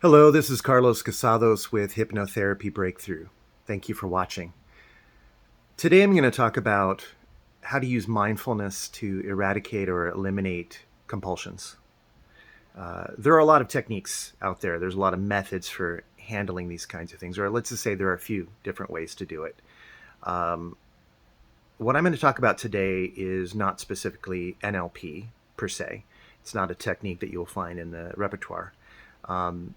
Hello, this is Carlos Casados with Hypnotherapy Breakthrough. Thank you for watching. Today I'm going to talk about how to use mindfulness to eradicate or eliminate compulsions. There are a lot of techniques out there. There's a lot of methods for handling these kinds of things, or let's just say there are a few different ways to do it. Um, what I'm going to talk about today is not specifically NLP per se. It's not a technique that you'll find in the repertoire. Um,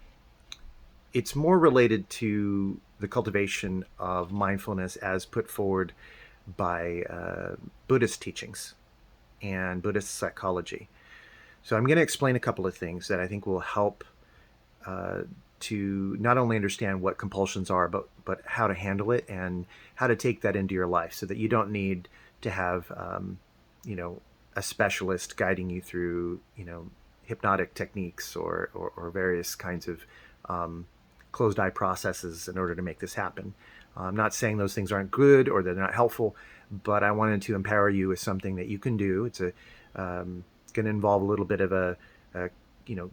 it's more related to the cultivation of mindfulness as put forward by Buddhist teachings and Buddhist psychology. So I'm going to explain a couple of things that I think will help uh, to not only understand what compulsions are, but how to handle it and how to take that into your life, so that you don't need to have you know a specialist guiding you through hypnotic techniques or various kinds of um, closed eye processes in order to make this happen. I'm not saying those things aren't good or they're not helpful, but I wanted to empower you with something that you can do. It's going to involve a little bit of a you know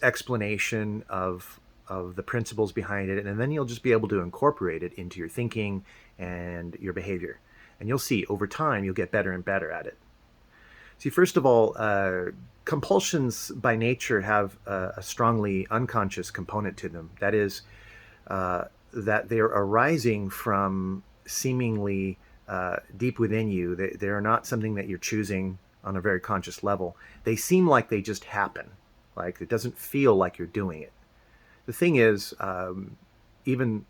explanation of the principles behind it, and then you'll just be able to incorporate it into your thinking and your behavior. And you'll see over time you'll get better and better at it. See, first of all, compulsions by nature have a strongly unconscious component to them. That is, uh, that they're arising from seemingly deep within you. They are not something that you're choosing on a very conscious level. They seem like they just happen. Like it doesn't feel like you're doing it. The thing is, even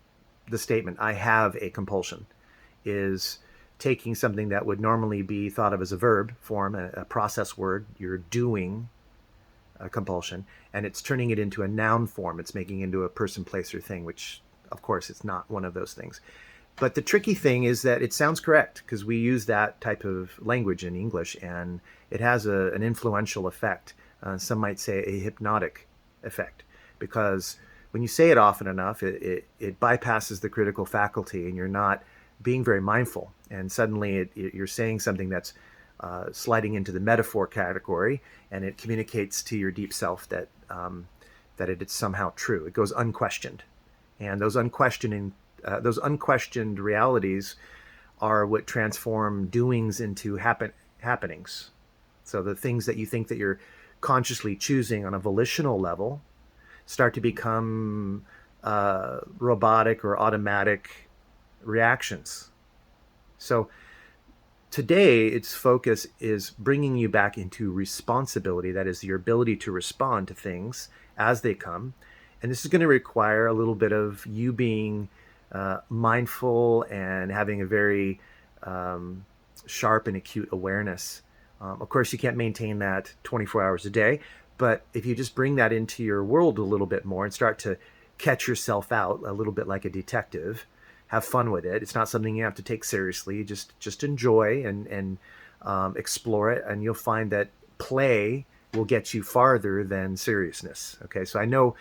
the statement, I have a compulsion, is taking something that would normally be thought of as a verb form, a process word, you're doing a compulsion, and it's turning it into a noun form. It's making it into a person, place, or thing, which, of course, it's not one of those things. But the tricky thing is that it sounds correct because we use that type of language in English, and it has an influential effect. Some might say a hypnotic effect, because when you say it often enough, it bypasses the critical faculty, and you're not being very mindful. And suddenly you're saying something that's sliding into the metaphor category, and it communicates to your deep self that it is somehow true. It goes unquestioned, and those unquestioned realities are what transform doings into happenings. So the things that you think that you're consciously choosing on a volitional level start to become robotic or automatic reactions. So today, its focus is bringing you back into responsibility. That is, your ability to respond to things as they come. And this is going to require a little bit of you being mindful and having a very um, sharp and acute awareness. Of course, you can't maintain that 24 hours a day, but if you just bring that into your world a little bit more and start to catch yourself out a little bit like a detective, have fun with it. It's not something you have to take seriously. Just enjoy and explore it, and you'll find that play will get you farther than seriousness. Okay, so I know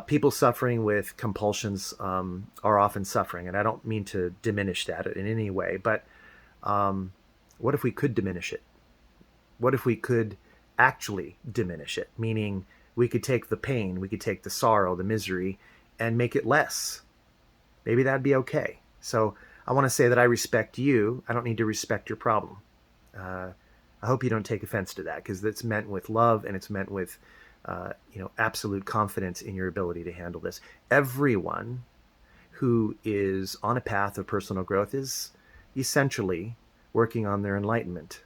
people suffering with compulsions are often suffering, and I don't mean to diminish that in any way. But um, what if we could diminish it? What if we could actually diminish it? Meaning, we could take the pain, we could take the sorrow, the misery, and make it less. Maybe that'd be okay. So I want to say that I respect you. I don't need to respect your problem. Uh, I hope you don't take offense to that, because it's meant with love, and it's meant with absolute confidence in your ability to handle this. Everyone who is on a path of personal growth is essentially working on their enlightenment.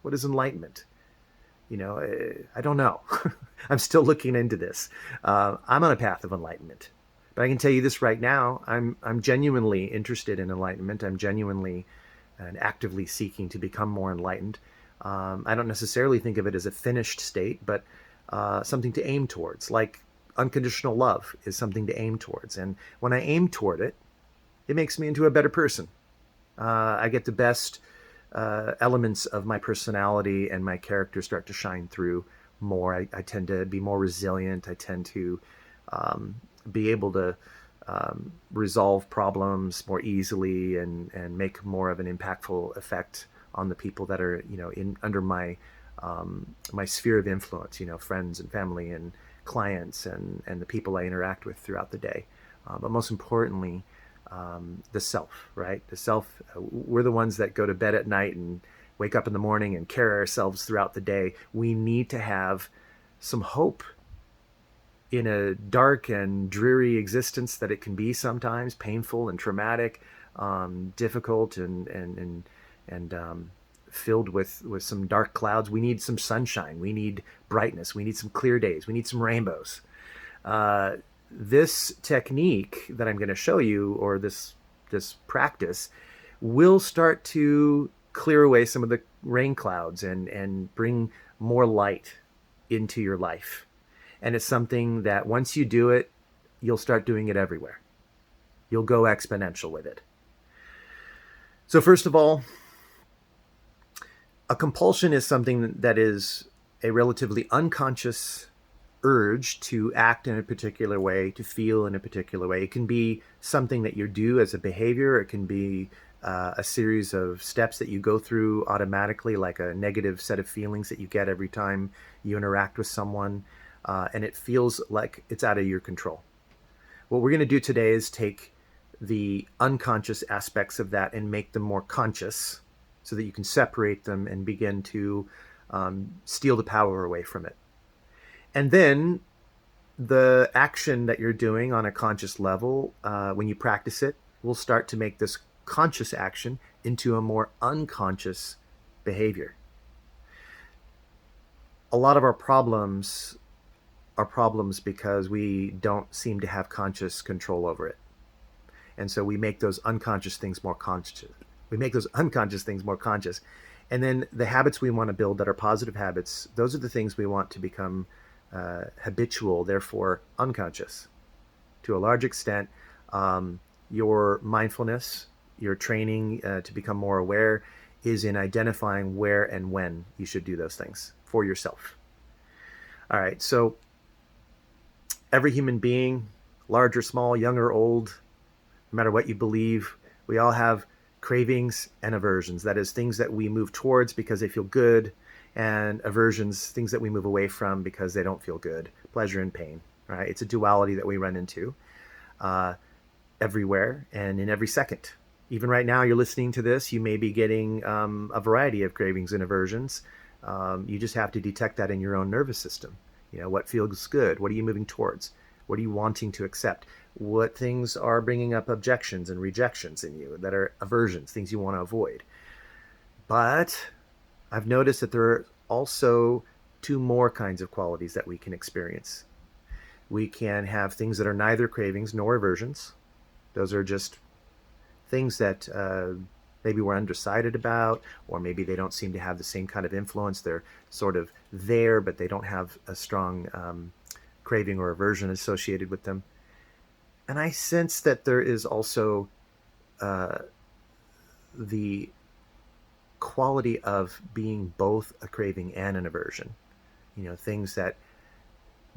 What is enlightenment? I don't know. I'm still looking into this. I'm on a path of enlightenment. But I can tell you this right now: I'm genuinely interested in enlightenment. I'm genuinely and actively seeking to become more enlightened. I don't necessarily think of it as a finished state, but something to aim towards. Like unconditional love is something to aim towards, and when I aim toward it, it makes me into a better person. I get the best elements of my personality and my character start to shine through more. I tend to be more resilient. I tend to um, be able to resolve problems more easily and make more of an impactful effect on the people that are in under my my sphere of influence. Friends and family and clients and the people I interact with throughout the day. But most importantly, the self, right? The self, we're the ones that go to bed at night and wake up in the morning and carry ourselves throughout the day. We need to have some hope in a dark and dreary existence that it can be sometimes, painful and traumatic, difficult and filled with some dark clouds. We need some sunshine. We need brightness. We need some clear days. We need some rainbows. Uh, this technique that I'm going to show you, or this practice, will start to clear away some of the rain clouds and bring more light into your life. And it's something that once you do it, you'll start doing it everywhere. You'll go exponential with it. So first of all, a compulsion is something that is a relatively unconscious urge to act in a particular way, to feel in a particular way. It can be something that you do as a behavior. It can be a series of steps that you go through automatically, like a negative set of feelings that you get every time you interact with someone. And it feels like it's out of your control. What we're going to do today is take the unconscious aspects of that and make them more conscious so that you can separate them and begin to steal the power away from it. And then the action that you're doing on a conscious level, when you practice it, will start to make this conscious action into a more unconscious behavior. A lot of our problems are problems because we don't seem to have conscious control over it. And so we make those unconscious things more conscious. We make those unconscious things more conscious. And then the habits we want to build that are positive habits, those are the things we want to become habitual, therefore unconscious. To a large extent, your mindfulness, your training to become more aware is in identifying where and when you should do those things for yourself. All right, so every human being, large or small, young or old, no matter what you believe, we all have cravings and aversions. That is, things that we move towards because they feel good, and aversions, things that we move away from because they don't feel good, pleasure and pain, right? It's a duality that we run into everywhere and in every second. Even right now, you're listening to this, you may be getting a variety of cravings and aversions. You just have to detect that in your own nervous system. You know, what feels good? What are you moving towards? What are you wanting to accept? What things are bringing up objections and rejections in you that are aversions, things you want to avoid? But I've noticed that there are also two more kinds of qualities that we can experience. We can have things that are neither cravings nor aversions. Those are just things that maybe we're undecided about, or maybe they don't seem to have the same kind of influence. They're sort of there, but they don't have a strong craving or aversion associated with them. And I sense that there is also the quality of being both a craving and an aversion. You know, things that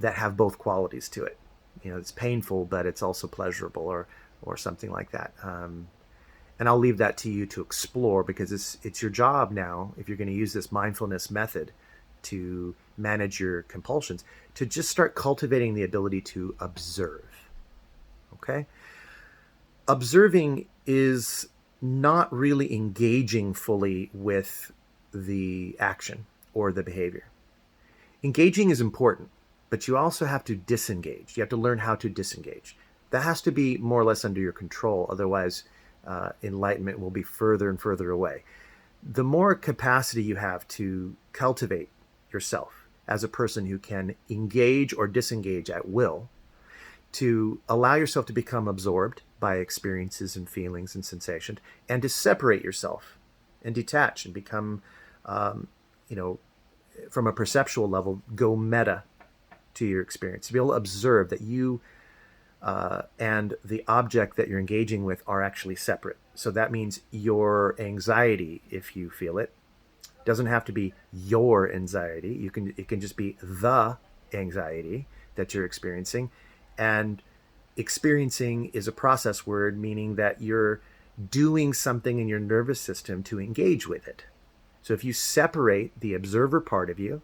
have both qualities to it. You know, it's painful, but it's also pleasurable, or something like that. And I'll leave that to you to explore, because it's your job now, if you're going to use this mindfulness method to manage your compulsions, to just start cultivating the ability to observe. Okay? Observing is not really engaging fully with the action or the behavior. Engaging is important, but you also have to disengage. You have to learn how to disengage. That has to be more or less under your control. Otherwise, enlightenment will be further and further away. The more capacity you have to cultivate yourself as a person who can engage or disengage at will, to allow yourself to become absorbed by experiences and feelings and sensations, and to separate yourself and detach and become, from a perceptual level, go meta to your experience, to be able to observe that you and the object that you're engaging with are actually separate. So that means your anxiety, if you feel it, doesn't have to be your anxiety. It can just be the anxiety that you're experiencing. And experiencing is a process word, meaning that you're doing something in your nervous system to engage with it. So if you separate the observer part of you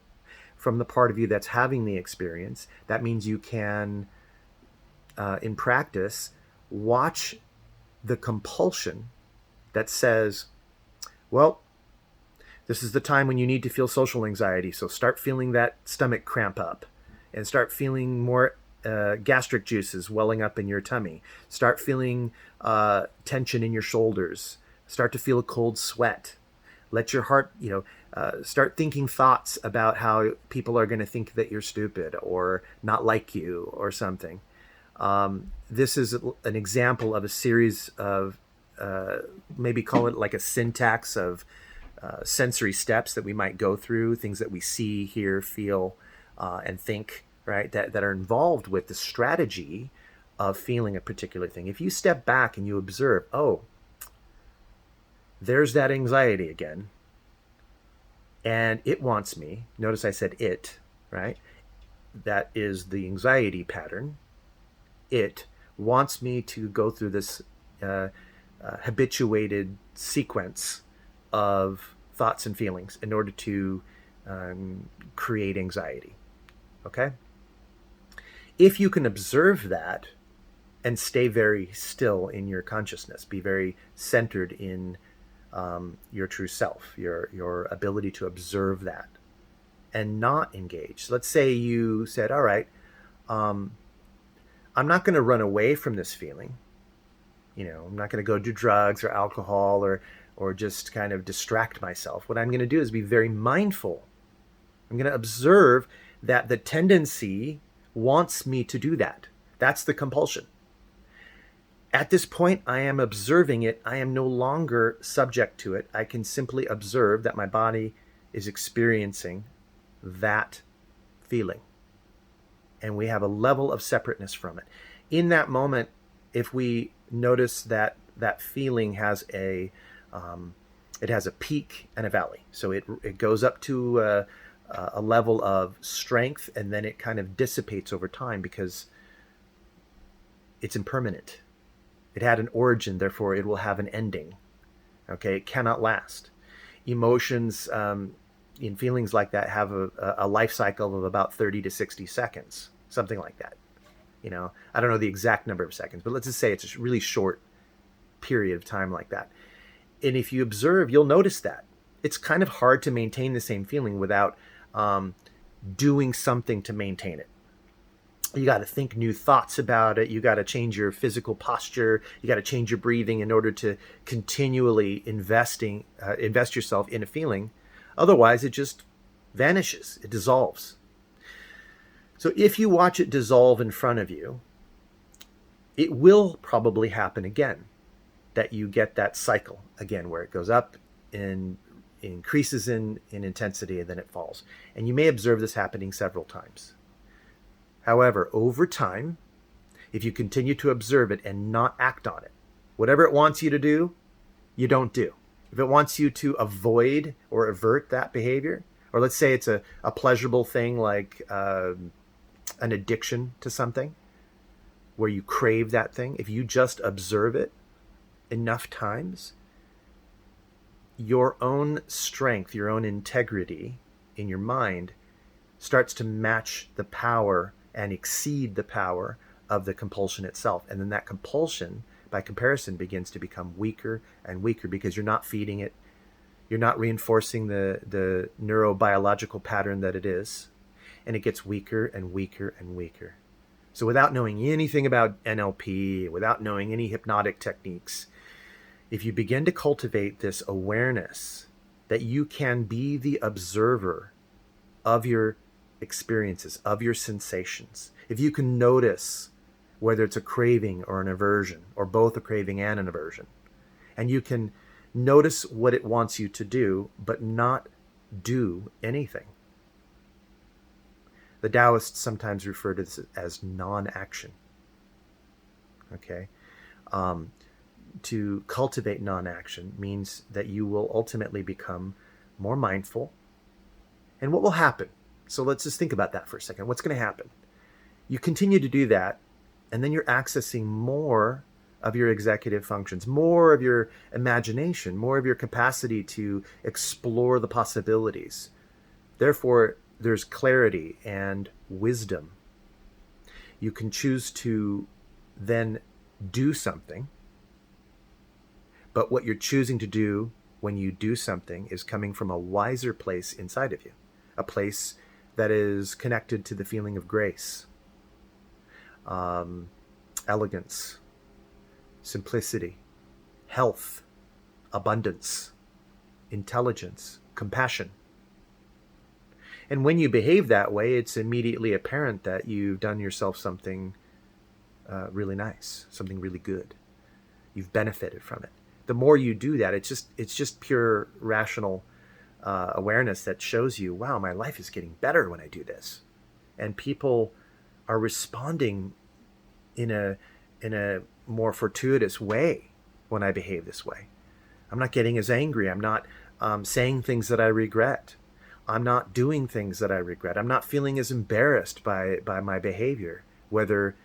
from the part of you that's having the experience. That means you can, in practice, watch the compulsion that says, well, this is the time when you need to feel social anxiety. So start feeling that stomach cramp up and start feeling more gastric juices welling up in your tummy. Start feeling tension in your shoulders. Start to feel a cold sweat. Let your heart, start thinking thoughts about how people are going to think that you're stupid or not like you or something. This is an example of a series of, maybe call it like a syntax of sensory steps that we might go through, things that we see, hear, feel, and think, right, that are involved with the strategy of feeling a particular thing. If you step back and you observe, oh, there's that anxiety again, and it wants me. Notice I said it, right? That is the anxiety pattern. It wants me to go through this habituated sequence of thoughts and feelings in order to create anxiety. Okay? If you can observe that and stay very still in your consciousness, be very centered in your true self, your ability to observe that and not engage. So let's say you said, all right, I'm not going to run away from this feeling. I'm not going to go do drugs or alcohol or just kind of distract myself. What I'm going to do is be very mindful. I'm going to observe that the tendency wants me to do that. That's the compulsion. At this point, I am observing it. I am no longer subject to it. I can simply observe that my body is experiencing that feeling. And we have a level of separateness from it. In that moment, if we notice that that feeling has a peak and a valley, so it goes up to a level of strength, and then it kind of dissipates over time because it's impermanent. It had an origin, therefore it will have an ending. Okay, it cannot last. Emotions in feelings like that have a life cycle of about 30 to 60 seconds, something like that. I don't know the exact number of seconds, but let's just say it's a really short period of time like that. And if you observe, you'll notice that it's kind of hard to maintain the same feeling without doing something to maintain it. You got to think new thoughts about it. You got to change your physical posture. You got to change your breathing in order to continually invest yourself in a feeling. Otherwise, it just vanishes. It dissolves. So if you watch it dissolve in front of you, it will probably happen again, that you get that cycle again where it goes up and increases in intensity and then it falls. And you may observe this happening several times. However, over time, if you continue to observe it and not act on it, whatever it wants you to do, you don't do. If it wants you to avoid or avert that behavior, or let's say it's a pleasurable thing like an addiction to something where you crave that thing, if you just observe it enough times, your own strength, your own integrity in your mind starts to match the power and exceed the power of the compulsion itself. And then that compulsion, by comparison, begins to become weaker and weaker because you're not feeding it. You're not reinforcing the neurobiological pattern that it is. And it gets weaker and weaker and weaker. So without knowing anything about NLP, without knowing any hypnotic techniques, if you begin to cultivate this awareness that you can be the observer of your experiences, of your sensations, if you can notice whether it's a craving or an aversion, or both a craving and an aversion, and you can notice what it wants you to do, but not do anything. The Taoists sometimes refer to this as non-action. Okay? To cultivate non-action means that you will ultimately become more mindful. And what will happen? So let's just think about that for a second. What's going to happen? You continue to do that, and then you're accessing more of your executive functions, more of your imagination, more of your capacity to explore the possibilities. Therefore, there's clarity and wisdom. You can choose to then do something, but what you're choosing to do when you do something is coming from a wiser place inside of you, a place that is connected to the feeling of grace, um, elegance, simplicity, health, abundance, intelligence, compassion. And when you behave that way, it's immediately apparent that you've done yourself something really nice, something really good. You've benefited from it. The more you do that, it's just pure rational awareness that shows you, wow, my life is getting better when I do this, and people are responding in a more fortuitous way when I behave this way. I'm not getting as angry. I'm not saying things that I regret. I'm not doing things that I regret. I'm not feeling as embarrassed by my behavior, whether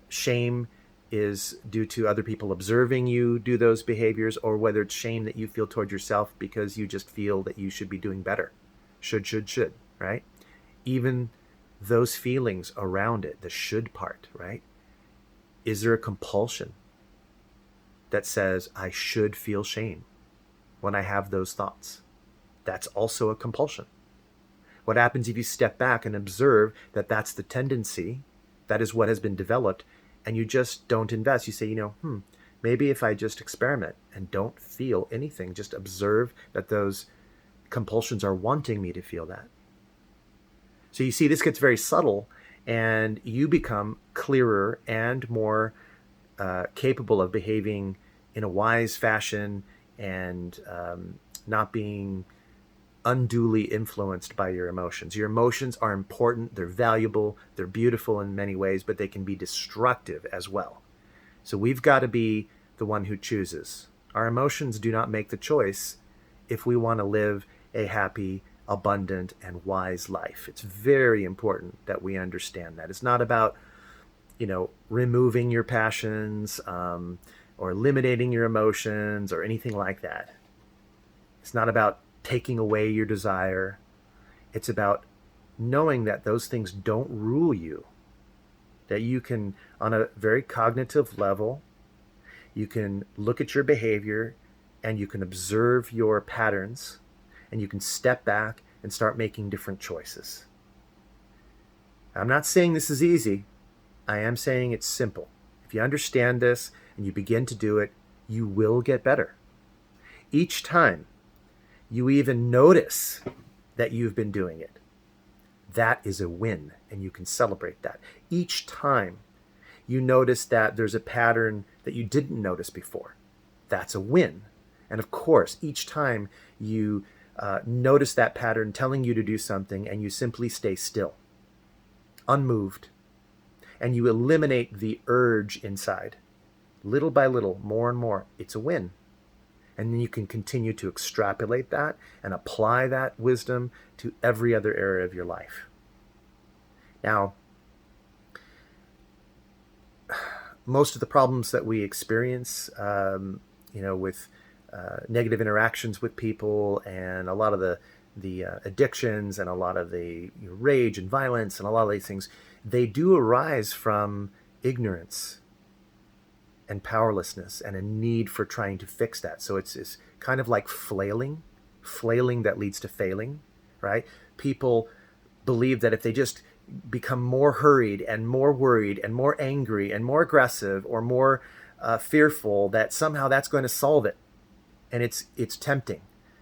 shame is due to other people observing you do those behaviors, or whether it's shame that you feel toward yourself because you just feel that you should be doing better. Should, right? Even those feelings around it, the should part, right? Is there a compulsion that says I should feel shame when I have those thoughts? That's also a compulsion. What happens if you step back and observe that that's the tendency, that is what has been developed, and you just don't invest? You say, maybe if I just experiment and don't feel anything, just observe that those compulsions are wanting me to feel that. So you see, this gets very subtle, and you become clearer and more capable of behaving in a wise fashion, and not being unduly influenced by your emotions. Your emotions are important, they're valuable, they're beautiful in many ways, but they can be destructive as well. So we've got to be the one who chooses. Our emotions do not make the choice if we want to live a happy, abundant, and wise life. It's very important that we understand that. It's not about, removing your passions, or eliminating your emotions or anything like that. It's not about taking away your desire. It's about knowing that those things don't rule you, that you can, on a very cognitive level, you can look at your behavior and you can observe your patterns, and you can step back and start making different choices. I'm not saying this is easy. I am saying it's simple. If you understand this and you begin to do it, you will get better. Each time you even notice that you've been doing it, that is a win, and you can celebrate that. Each time you notice that there's a pattern that you didn't notice before, that's a win. And of course, each time you notice that pattern telling you to do something, and you simply stay still, unmoved, and you eliminate the urge inside, little by little, more and more, it's a win. And then you can continue to extrapolate that and apply that wisdom to every other area of your life. Now, most of the problems that we experience, with negative interactions with people, and a lot of the addictions, and a lot of the rage and violence, and a lot of these things, they do arise from ignorance and powerlessness, and a need for trying to fix that. So it's kind of like flailing that leads to failing, right? People believe that if they just become more hurried and more worried and more angry and more aggressive or more fearful, that somehow that's going to solve it. And it's tempting,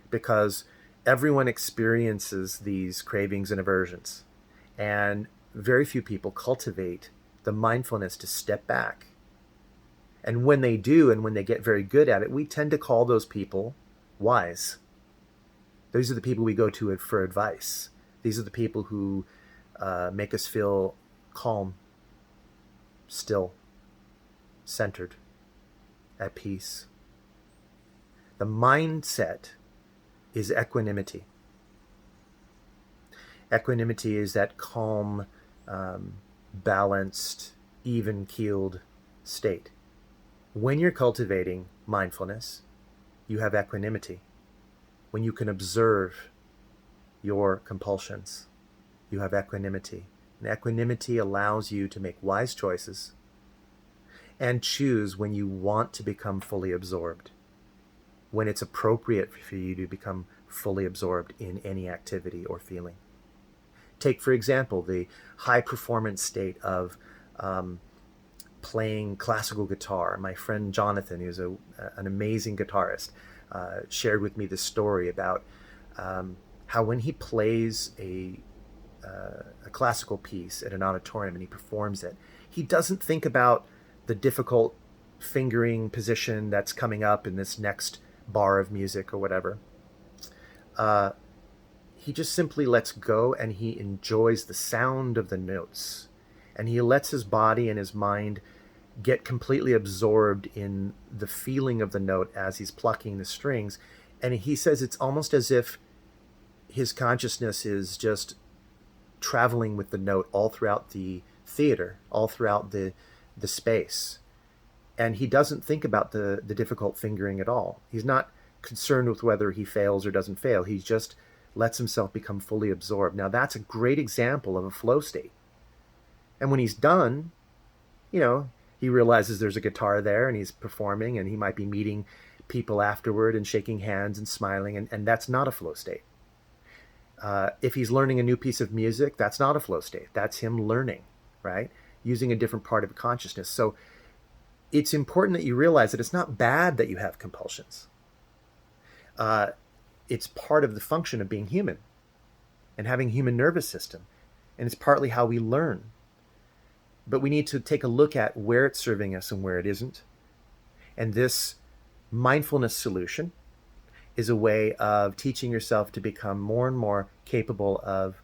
because everyone experiences these cravings and aversions, and very few people cultivate the mindfulness to step back. And when they do, and when they get very good at it, we tend to call those people wise. These are the people we go to for advice. These are the people who make us feel calm, still, centered, at peace. The mindset is equanimity. Equanimity is that calm, balanced, even-keeled state. When you're cultivating mindfulness, you have equanimity. When you can observe your compulsions, you have equanimity. And equanimity allows you to make wise choices and choose when you want to become fully absorbed, when it's appropriate for you to become fully absorbed in any activity or feeling. Take, for example, the high performance state of playing classical guitar. My friend Jonathan, who's an amazing guitarist, shared with me this story about how when he plays a classical piece at an auditorium and he performs it, he doesn't think about the difficult fingering position that's coming up in this next bar of music or whatever. Uh, he just simply lets go and he enjoys the sound of the notes. And he lets his body and his mind get completely absorbed in the feeling of the note as he's plucking the strings. And he says it's almost as if his consciousness is just traveling with the note all throughout the theater, all throughout the space. And he doesn't think about the difficult fingering at all. He's not concerned with whether he fails or doesn't fail. He just lets himself become fully absorbed. Now, that's a great example of a flow state. And when he's done, you know, he realizes there's a guitar there and he's performing and he might be meeting people afterward and shaking hands and smiling. And that's not a flow state. If he's learning a new piece of music, that's not a flow state. That's him learning, right? Using a different part of consciousness. So it's important that you realize that it's not bad that you have compulsions. It's part of the function of being human and having a human nervous system. And it's partly how we learn. But we need to take a look at where it's serving us and where it isn't. And this mindfulness solution is a way of teaching yourself to become more and more capable of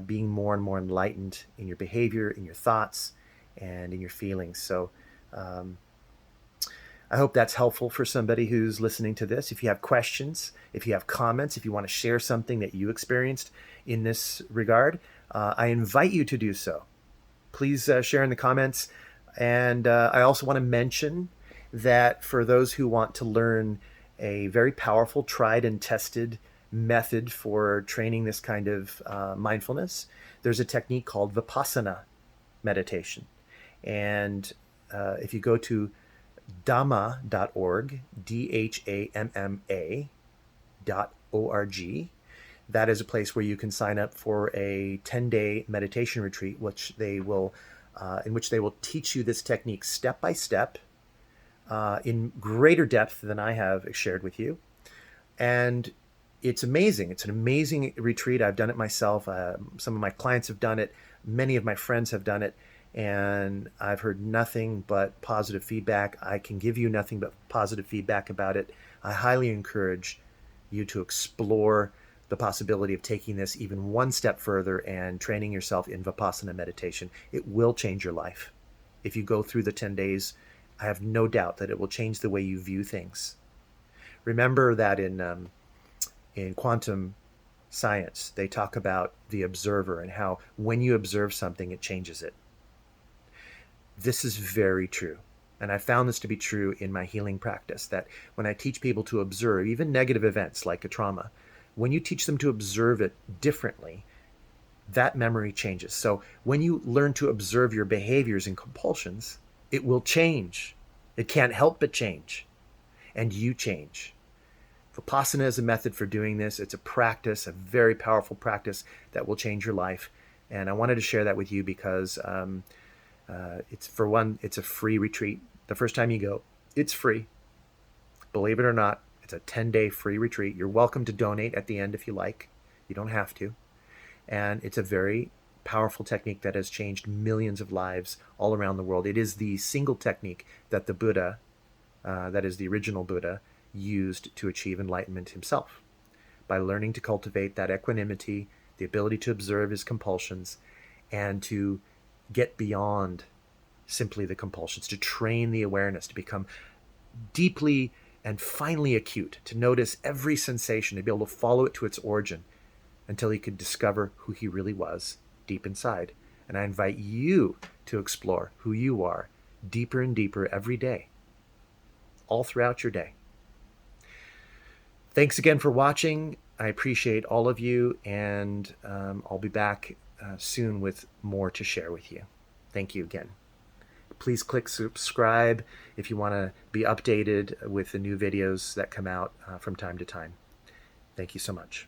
being more and more enlightened in your behavior, in your thoughts, and in your feelings. So I hope that's helpful for somebody who's listening to this. If you have questions, if you have comments, if you want to share something that you experienced in this regard, I invite you to do so. Please share in the comments. And I also want to mention that for those who want to learn a very powerful, tried and tested method for training this kind of mindfulness, there's a technique called Vipassana meditation. And if you go to dhamma.org, dhamma.org, that is a place where you can sign up for a 10-day meditation retreat, in which they will teach you this technique step by step, in greater depth than I have shared with you. And it's amazing. It's an amazing retreat. I've done it myself. Some of my clients have done it. Many of my friends have done it. And I've heard nothing but positive feedback. I can give you nothing but positive feedback about it. I highly encourage you to explore the possibility of taking this even one step further and training yourself in Vipassana meditation. It will change your life. If you go through the 10 days, I have no doubt that it will change the way you view things. Remember that in quantum science, they talk about the observer and how when you observe something, it changes it. This is very true. And I found this to be true in my healing practice, that when I teach people to observe even negative events like a trauma, when you teach them to observe it differently, that memory changes. So when you learn to observe your behaviors and compulsions, it will change. It can't help but change. And you change. Vipassana is a method for doing this. It's a practice, a very powerful practice that will change your life. And I wanted to share that with you because it's a free retreat. The first time you go, it's free. Believe it or not, it's a 10-day free retreat. You're welcome to donate at the end if you like. You don't have to. And it's a very powerful technique that has changed millions of lives all around the world. It is the single technique that the Buddha, that is the original Buddha, used to achieve enlightenment himself, by learning to cultivate that equanimity, the ability to observe his compulsions, and to get beyond simply the compulsions, to train the awareness, to become deeply and finely acute, to notice every sensation, to be able to follow it to its origin until he could discover who he really was deep inside. And I invite you to explore who you are deeper and deeper every day, all throughout your day. Thanks again for watching. I appreciate all of you, and I'll be back soon with more to share with you. Thank you again. Please click subscribe if you want to be updated with the new videos that come out from time to time. Thank you so much.